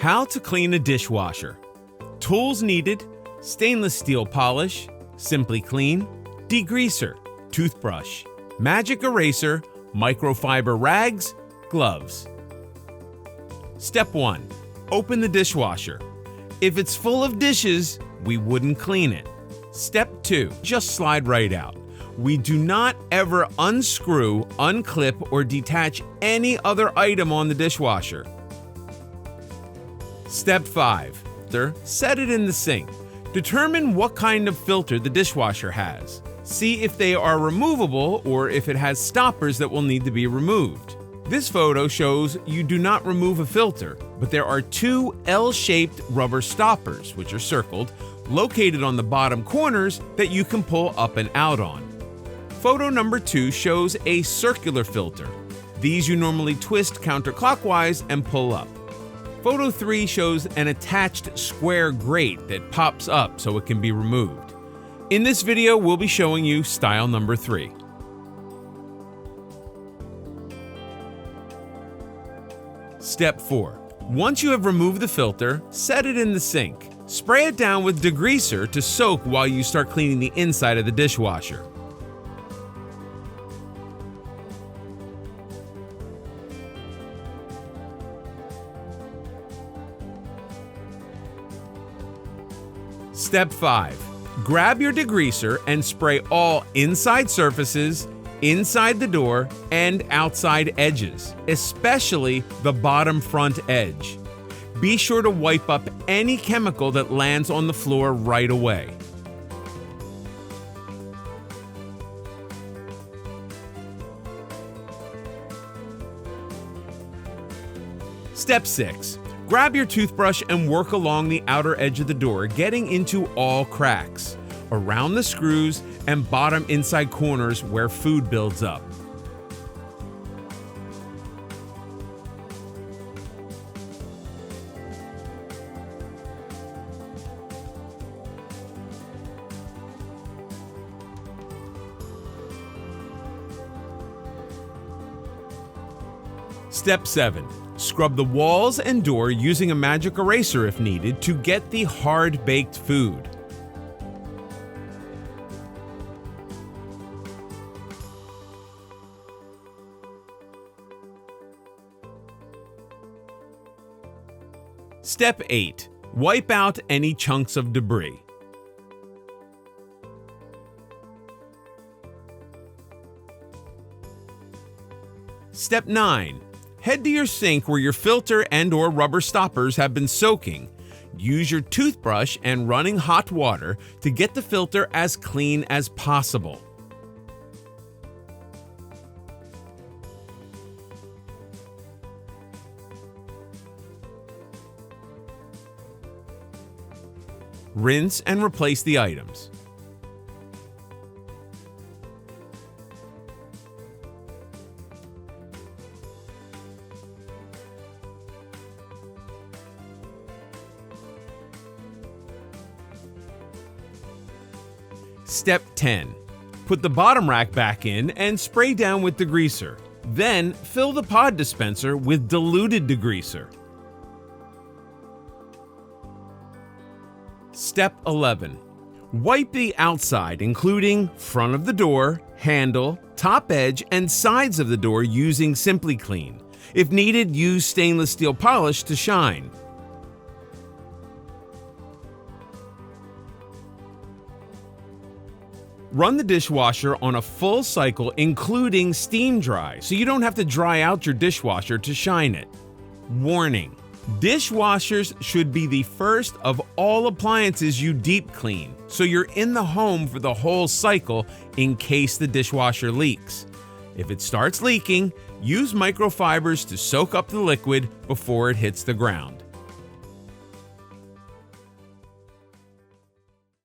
How to clean a dishwasher. Tools needed: stainless steel polish, Simply Clean, degreaser, toothbrush, magic eraser, microfiber rags, gloves. Step 1. Open the dishwasher. If it's full of dishes, we wouldn't clean it. Step 2. Just slide right out. We do not ever unscrew, unclip, or detach any other item on the dishwasher. Step 5. Set it in the sink. Determine what kind of filter the dishwasher has. See if they are removable or if it has stoppers that will need to be removed. This photo shows you do not remove a filter, but there are two L-shaped rubber stoppers, which are circled, located on the bottom corners that you can pull up and out on. Photo number 2 shows a circular filter. These you normally twist counterclockwise and pull up. Photo 3 shows an attached square grate that pops up so it can be removed. In this video, we'll be showing you style number 3. Step 4. Once you have removed the filter, set it in the sink. Spray it down with degreaser to soak while you start cleaning the inside of the dishwasher. Step 5. Grab your degreaser and spray all inside surfaces, inside the door, and outside edges, especially the bottom front edge. Be sure to wipe up any chemical that lands on the floor right away. Step 6. Grab your toothbrush and work along the outer edge of the door, getting into all cracks, around the screws, and bottom inside corners where food builds up. Step 7. Scrub the walls and door using a magic eraser if needed to get the hard-baked food. Step 8. Wipe out any chunks of debris. Step 9. Head to your sink where your filter and/or rubber stoppers have been soaking. Use your toothbrush and running hot water to get the filter as clean as possible. Rinse and replace the items. Step 10. Put the bottom rack back in and spray down with degreaser. Then fill the pod dispenser with diluted degreaser. Step 11. Wipe the outside, including front of the door, handle, top edge, and sides of the door using Simply Clean. If needed, use stainless steel polish to shine. Run the dishwasher on a full cycle, including steam dry, so you don't have to dry out your dishwasher to shine it. Warning: dishwashers should be the first of all appliances you deep clean, so you're in the home for the whole cycle in case the dishwasher leaks. If it starts leaking, use microfibers to soak up the liquid before it hits the ground.